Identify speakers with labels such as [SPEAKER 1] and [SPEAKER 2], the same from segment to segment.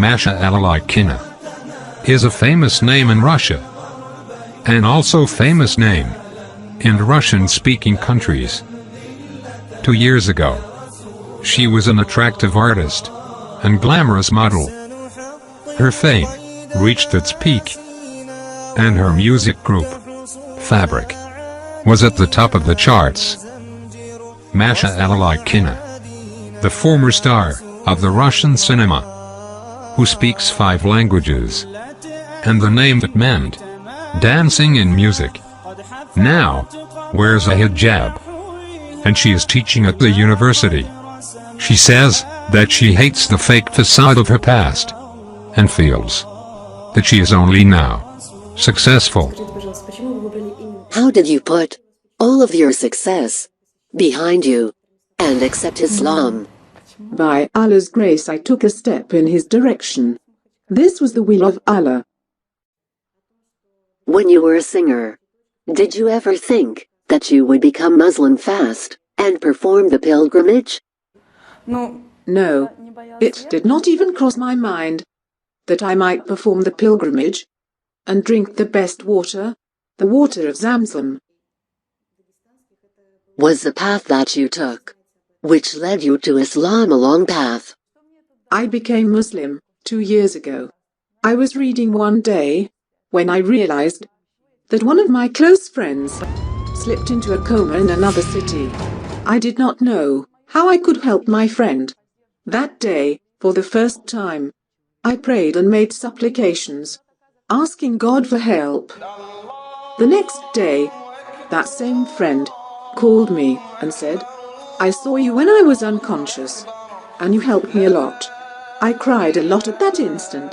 [SPEAKER 1] Masha Alalikina is a famous name in Russia, and also famous name in Russian-speaking countries. 2 years ago, she was an attractive artist and glamorous model. Her fame reached its peak, and her music group, Fabric, was at the top of the charts. Masha Alalikina, the former star of the Russian cinema, who speaks 5 languages, and the name that meant dancing in music, now wears a hijab, and she is teaching at the university. She says that she hates the fake facade of her past, and feels that she is only now successful.
[SPEAKER 2] How did you put all of your success behind you and accept Islam?
[SPEAKER 3] By Allah's grace, I took a step in His direction. This was the will of Allah.
[SPEAKER 2] When you were a singer, did you ever think that you would become Muslim fast and perform the pilgrimage?
[SPEAKER 3] No, it did not even cross my mind that I might perform the pilgrimage and drink the best water, the water of Zamzam.
[SPEAKER 2] Was the path that you took, which led you to Islam, a long path?
[SPEAKER 3] I became Muslim 2 years ago. I was reading one day when I realized that one of my close friends slipped into a coma in another city. I did not know how I could help my friend. That day, for the first time, I prayed and made supplications, asking God for help. The next day, that same friend called me and said, "I saw you when I was unconscious, and you helped me a lot." I cried a lot at that instant,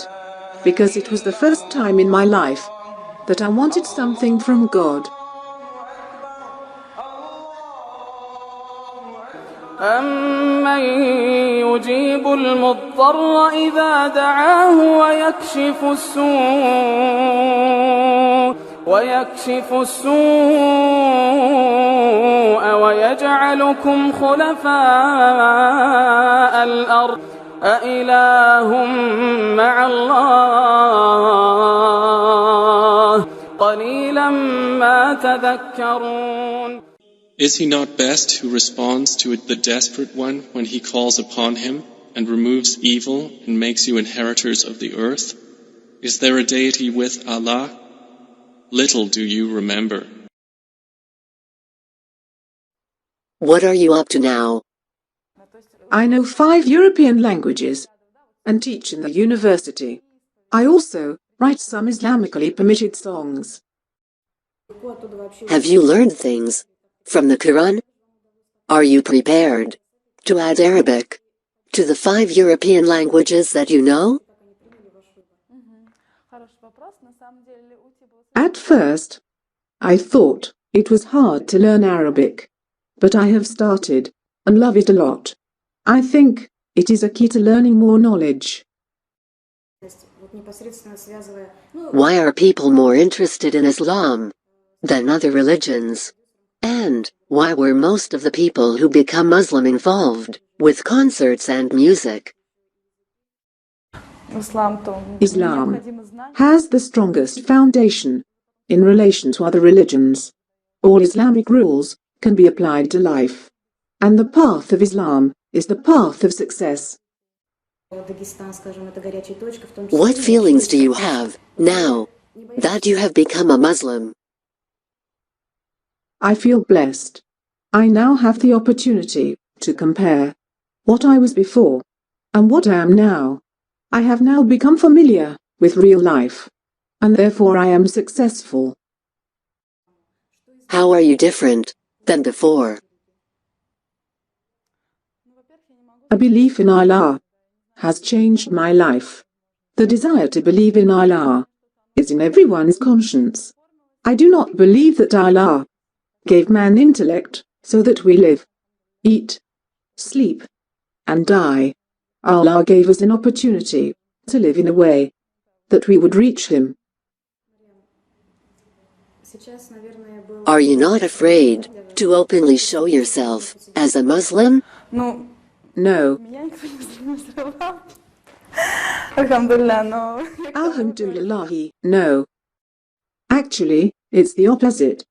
[SPEAKER 3] because it was the first time in my life that I wanted something from God.
[SPEAKER 4] أَمَّن يُجِيبُ الْمُضْطَرَّ إِذَا دَعَاهُ وَيَكْشِفُ السُّوءَ وَيَجْعَلُكُمْ خُلَفَاءَ الْأَرْضِ أَإِلَٰهٌ مَّعَ اللَّهِ قَلِيلًا مَّا تَذَكَّرُونَ.
[SPEAKER 5] Is he not best who responds to the desperate one when he calls upon him, and removes evil and makes you inheritors of the earth? Is there a deity with Allah? Little do you remember.
[SPEAKER 2] What are you up to now?
[SPEAKER 3] I know 5 European languages and teach in the university. I also write some Islamically permitted songs.
[SPEAKER 2] Have you learned things from the Quran? Are you prepared to add Arabic to the 5 European languages that you know?
[SPEAKER 3] At first, I thought it was hard to learn Arabic, but I have started and love it a lot. I think it is a key to learning more knowledge.
[SPEAKER 2] Why are people more interested in Islam than other religions? And why were most of the people who become Muslim involved with concerts and music?
[SPEAKER 3] Islam has the strongest foundation in relation to other religions. All Islamic rules can be applied to life, and the path of Islam is the path of success.
[SPEAKER 2] What feelings do you have now that you have become a Muslim?
[SPEAKER 3] I feel blessed. I now have the opportunity to compare what I was before and what I am now. I have now become familiar with real life, and therefore I am successful.
[SPEAKER 2] How are you different than before?
[SPEAKER 3] A belief in Allah has changed my life. The desire to believe in Allah is in everyone's conscience. I do not believe that Allah gave man intellect so that we live, eat, sleep, and die. Allah gave us an opportunity to live in a way that we would reach Him.
[SPEAKER 2] Are you not afraid to openly show yourself as a Muslim?
[SPEAKER 3] No.
[SPEAKER 6] Alhamdulillah, no.
[SPEAKER 3] Alhamdulillahi, no. Actually, it's the opposite.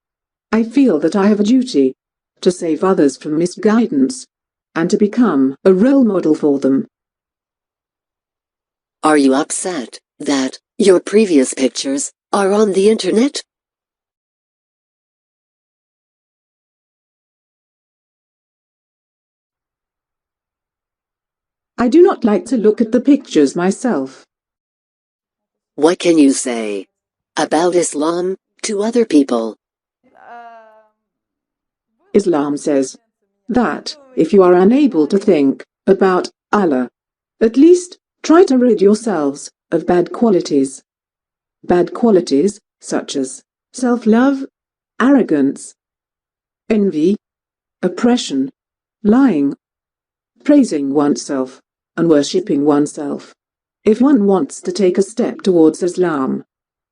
[SPEAKER 3] I feel that I have a duty to save others from misguidance and to become a role model for them.
[SPEAKER 2] Are you upset that your previous pictures are on the internet?
[SPEAKER 3] I do not like to look at the pictures myself.
[SPEAKER 2] What can you say about Islam to other people?
[SPEAKER 3] Islam says that if you are unable to think about Allah, at least try to rid yourselves of bad qualities. Bad qualities such as self-love, arrogance, envy, oppression, lying, praising oneself, and worshipping oneself. If one wants to take a step towards Islam,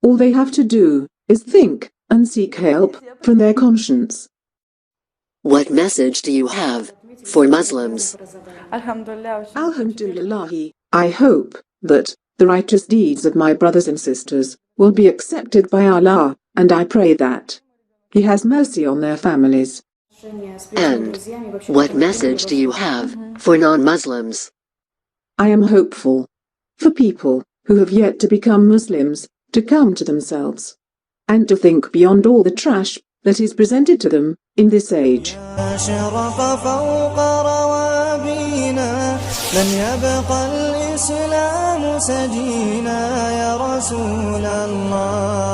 [SPEAKER 3] all they have to do is think and seek help from their conscience.
[SPEAKER 2] What message do you have for Muslims?
[SPEAKER 3] Alhamdulillahi, I hope that the righteous deeds of my brothers and sisters will be accepted by Allah, and I pray that He has mercy on their families.
[SPEAKER 2] And what message do you have for non-Muslims?
[SPEAKER 3] I am hopeful for people who have yet to become Muslims to come to themselves and to think beyond all the trash that is presented to them in this age. لن يبقى الإسلام سجينا يا رسول الله.